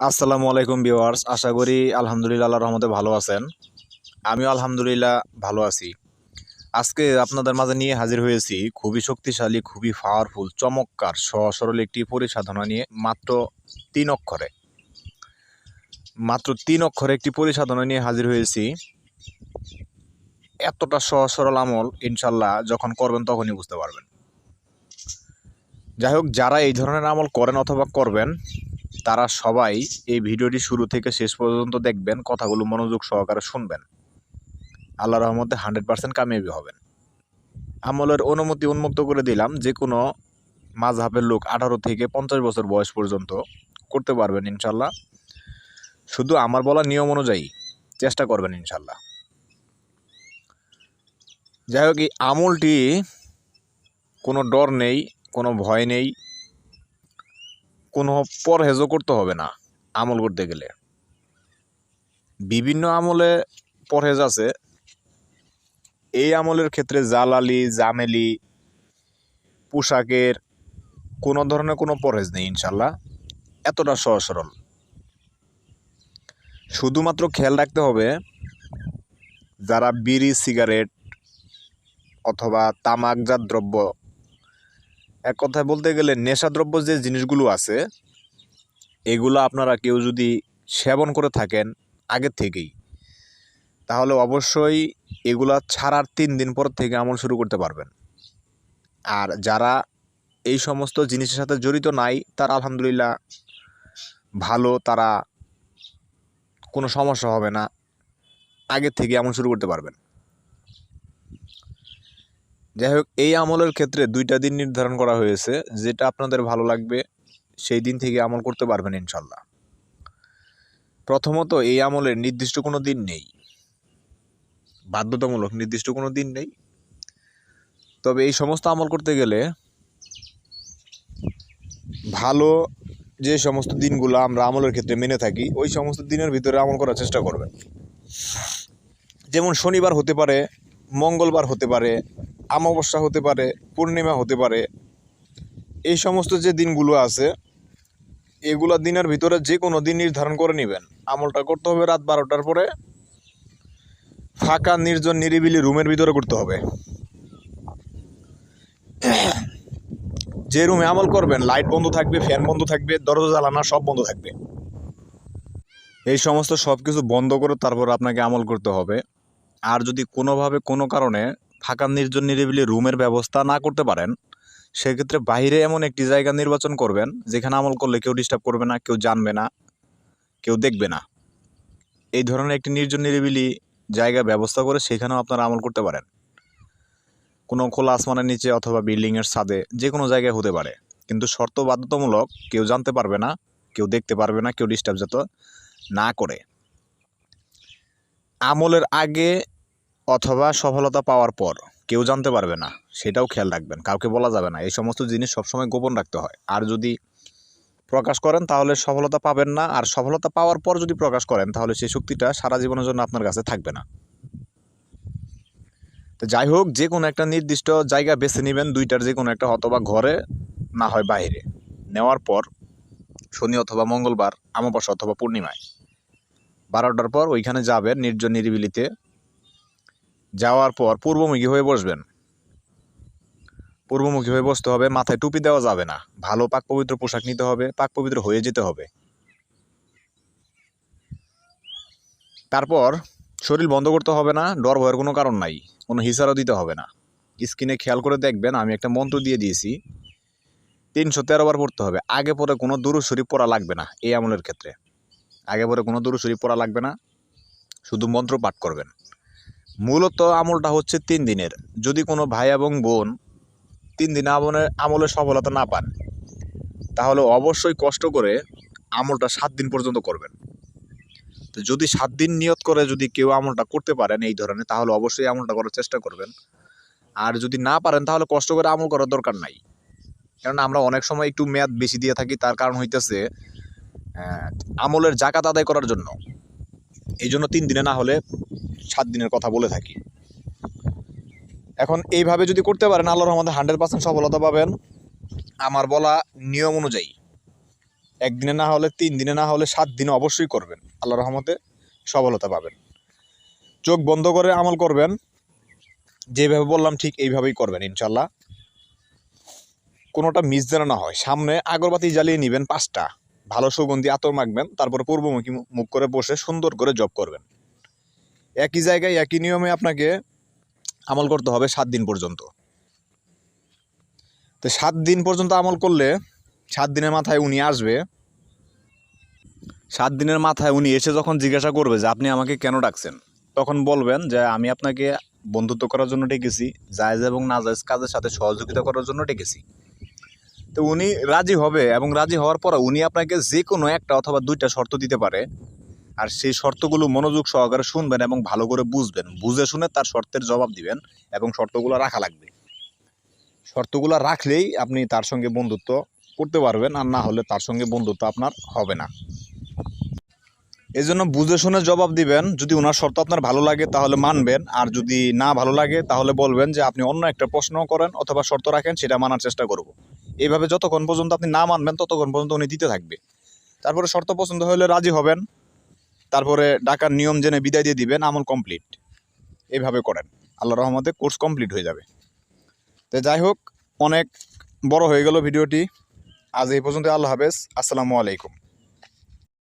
আসসালামু আলাইকুম ভিউয়ার্স, আশা করি আলহামদুলিল্লাহ আল্লাহর রহমতে ভালো আছেন। আমিও আলহামদুলিল্লাহ ভালো আছি। আজকে আপনাদের মাঝে নিয়ে হাজির হয়েছি খুবই শক্তিশালী, খুবই পাওয়ারফুল, চমৎকার, সহজ সরল একটি পরিসাধনা নিয়ে। মাত্র তিন অক্ষরে একটি পরিসাধনা নিয়ে হাজির হয়েছি। এতটা সহজ সরল আমল ইনশাল্লাহ যখন করবেন তখনই বুঝতে পারবেন। যাই হোক, যারা এই ধরনের আমল করেন অথবা করবেন তারা সবাই এই ভিডিওটি শুরু থেকে শেষ পর্যন্ত দেখবেন, কথাগুলো মনোযোগ সহকারে শুনবেন। আল্লাহর রহমতে 100% কামিয়াবি হবেন। আমলের অনুমতি উন্মুক্ত করে দিলাম, যে কোনো মাযহাবের লোক 18 থেকে 50 বছর বয়স পর্যন্ত করতে পারবেন ইনশাল্লাহ। শুধু আমার বলা নিয়ম অনুযায়ী চেষ্টা করবেন ইনশাল্লাহ। যাই হোক, এই আমলটি কোনো ডর নেই, কোনো ভয় নেই, কোনো পরহেজও করতে হবে না। আমল করতে গেলে বিভিন্ন আমলে পরহেজ আছে। এই আমলের ক্ষেত্রে জালালি, জামেলি, পোশাকের কোনো ধরনের কোনো পরহেজ নেই ইনশাল্লাহ। এতটা সহজ সরল। শুধুমাত্র খেয়াল রাখতে হবে, যারা বিড়ি, সিগারেট অথবা তামাকজাত দ্রব্য, এক কথায় বলতে গেলে নেশাদ্রব্য যে জিনিসগুলো আছে, এগুলো আপনারা কেউ যদি সেবন করে থাকেন আগের থেকেই, তাহলে অবশ্যই এগুলা ছাড়ার 3 দিন পর থেকে আমল শুরু করতে পারবেন। আর যারা এই সমস্ত জিনিসের সাথে জড়িত নাই, তারা আলহামদুলিল্লাহ ভালো, তারা কোনো সমস্যা হবে না, আগের থেকে আমল শুরু করতে পারবেন। যাই হোক, এই আমলের ক্ষেত্রে 2টা দিন নির্ধারণ করা হয়েছে, যেটা আপনাদের ভালো লাগবে সেই দিন থেকে আমল করতে পারবেন ইনশাল্লাহ। প্রথমত, এই আমলের নির্দিষ্ট কোনো দিন নেই, বাধ্যতামূলক নির্দিষ্ট কোনো দিন নেই। তবে এই সমস্ত আমল করতে গেলে ভালো যে সমস্ত দিনগুলো আমরা আমলের ক্ষেত্রে মেনে থাকি, ওই সমস্ত দিনের ভিতরে আমল করার চেষ্টা করবেন। যেমন শনিবার হতে পারে, মঙ্গলবার হতে পারে, অমাবস্যা হতে পারে, পূর্ণিমা হতে পারে। এই সমস্ত যে দিনগুলো আছে, এগুলা দিনের ভিতরে যে কোনো দিন নির্ধারণ করে নেবেন। আমলটা করতে হবে রাত 12টার পরে, ফাঁকা নির্জন নিরিবিলি রুমের ভিতরে করতে হবে। যে রুমে আমল করবেন লাইট বন্ধ থাকবে, ফ্যান বন্ধ থাকবে, দরজা জানালা সব বন্ধ থাকবে। এই সমস্ত সব কিছু বন্ধ করে তারপর আপনাকে আমল করতে হবে। আর যদি কোনোভাবে কোনো কারণে ফাঁকা নির্জন নিরিবিলি রুমের ব্যবস্থা না করতে পারেন, সেক্ষেত্রে বাইরে এমন একটি জায়গা নির্বাচন করবেন যেখানে আমল করলে কেউ ডিস্টার্ব করবে না, কেউ জানবে না, কেউ দেখবে না। এই ধরনের একটি নির্জন নিরিবিলি জায়গা ব্যবস্থা করে সেখানেও আপনারা আমল করতে পারেন। কোনো খোলা আসমানের নিচে অথবা বিল্ডিংয়ের ছাদে, যে কোনো জায়গায় হতে পারে, কিন্তু শর্ত বাধ্যতামূলক, কেউ জানতে পারবে না, কেউ দেখতে পারবে না, কেউ ডিস্টার্ব যাতে না করে। আমলের আগে অথবা সফলতা পাওয়ার পর কেউ জানতে পারবে না, সেটাও খেয়াল রাখবেন। কাউকে বলা যাবে না, এই সমস্ত জিনিস সবসময় গোপন রাখতে হয়। আর যদি প্রকাশ করেন তাহলে সফলতা পাবেন না, আর সফলতা পাওয়ার পর যদি প্রকাশ করেন তাহলে সেই শক্তিটা সারা জীবনের জন্য আপনার কাছে থাকবে না। তো যাই হোক, যে কোনো একটা নির্দিষ্ট জায়গা বেছে নেবেন, 2টার যে কোনো একটা, অথবা ঘরে না হয় বাইরে। নেওয়ার পর শনি অথবা মঙ্গলবার, অমাবস্যা অথবা পূর্ণিমায় 12টার পর ওইখানে যাবেন নির্জন নিরিবিলিতে। যাওয়ার পর পূর্বমুখী হয়ে বসবেন। পূর্বমুখী হয়ে বসতে হবে, মাথায় টুপি দেওয়া যাবে না, ভালো পাক পবিত্র পোশাক নিতে হবে, পাক পবিত্র হয়ে যেতে হবে। তারপর শরীর বন্ধ করতে হবে না, ডর ভয়ের কোনো কারণ নাই, কোনো হিসারও দিতে হবে না। স্ক্রিনে খেয়াল করে দেখবেন, আমি একটা মন্ত্র দিয়ে দিয়েছি, 313 বার পড়তে হবে। আগে পরে কোনো দুরূদ শরীফ পড়া লাগবে না। এই আমলের ক্ষেত্রে আগে পরে কোনো দুরূদ শরীফ পড়া লাগবে না, শুধু মন্ত্র পাঠ করবেন। মূলত আমলটা হচ্ছে 3 দিনের। যদি কোনো ভাই এবং বোন 3 দিনে আমলের সফলতা না পান, তাহলে অবশ্যই কষ্ট করে আমলটা 7 দিন পর্যন্ত করবেন। তো যদি 7 দিন নিয়ত করে যদি কেউ আমলটা করতে পারেন এই ধরনের, তাহলে অবশ্যই আমলটা করার চেষ্টা করবেন। আর যদি না পারেন তাহলে কষ্ট করে আমল করার দরকার নাই। কারণ আমরা অনেক সময় একটু মেয়াদ বেশি দিয়ে থাকি, তার কারণ হইতেছে আমলের জাকাত আদায় করার জন্য। এই জন্য 3 দিনে না হলে 7 দিনের কথা বলে থাকি। এখন এইভাবে যদি করতে পারেন, আল্লাহর রহমতে 100% সফলতা পাবেন আমার বলা নিয়ম অনুযায়ী। একদিনে না হলে 3 দিনে না হলে 7 দিনে অবশ্যই করবেন। আল্লাহর রহমতে সফলতা পাবেন। চোখ বন্ধ করে আমল করবেন, যেভাবে বললাম ঠিক এইভাবেই করবেন ইনশাল্লাহ। কোনোটা মিস যেন না হয়। সামনে আগরবাতি জ্বালিয়ে নেবেন 5টা, ভালো সুগন্ধি আতর মাখবেন, তারপরে পূর্বমুখী মুখ করে বসে সুন্দর করে জপ করবেন। একই জায়গায় একই নিয়মে আপনাকে আমল করতে হবে 7 দিন পর্যন্ত। তো 7 দিন পর্যন্ত আমল করলে 7 দিনের মাথায় উনি আসবে। 7 দিনের মাথায় উনি এসে যখন জিজ্ঞাসা করবে যে আপনি আমাকে কেন ডাকছেন, তখন বলবেন যে আমি আপনাকে বন্ধুত্ব করার জন্য ডেকেছি, জায়েজ এবং নাজায়েজ কাজের সাথে সহযোগিতা করার জন্য ডেকেছি। তো উনি রাজি হবে এবং রাজি হওয়ার পর উনি আপনাকে যে কোনো একটা অথবা 2টা শর্ত দিতে পারে। আর সেই শর্তগুলো মনোযোগ সহকারে শুনবেন এবং ভালো করে বুঝবেন, বুঝে শুনে তার শর্তের জবাব দিবেন এবং শর্তগুলো রাখা লাগবে। শর্তগুলো রাখলেই আপনি তার সঙ্গে বন্ধুত্ব করতে পারবেন, আর না হলে তার সঙ্গে বন্ধুত্ব আপনার হবে না। এই জন্য বুঝে শুনে জবাব দিবেন। যদি ওনার শর্ত আপনার ভালো লাগে তাহলে মানবেন, আর যদি না ভালো লাগে তাহলে বলবেন যে আপনি অন্য একটা প্রশ্ন করেন অথবা শর্ত রাখেন, সেটা মানার চেষ্টা করব। এইভাবে যতক্ষণ পর্যন্ত আপনি না মানবেন ততক্ষণ পর্যন্ত উনি দিতে থাকবে। তারপরে শর্ত পছন্দ হলে রাজি হবেন, তারপরে ডাকার নিয়ম জেনে বিদায় দিয়ে দিবেন, আমল কমপ্লিট। এইভাবে করেন, আল্লাহর রহমতে কোর্স কমপ্লিট হয়ে যাবে। তো যাই হোক, অনেক বড় হয়ে গেল ভিডিওটি। আজ এই পর্যন্ত। আল্লাহ হাফেজ, আসসালামু আলাইকুম।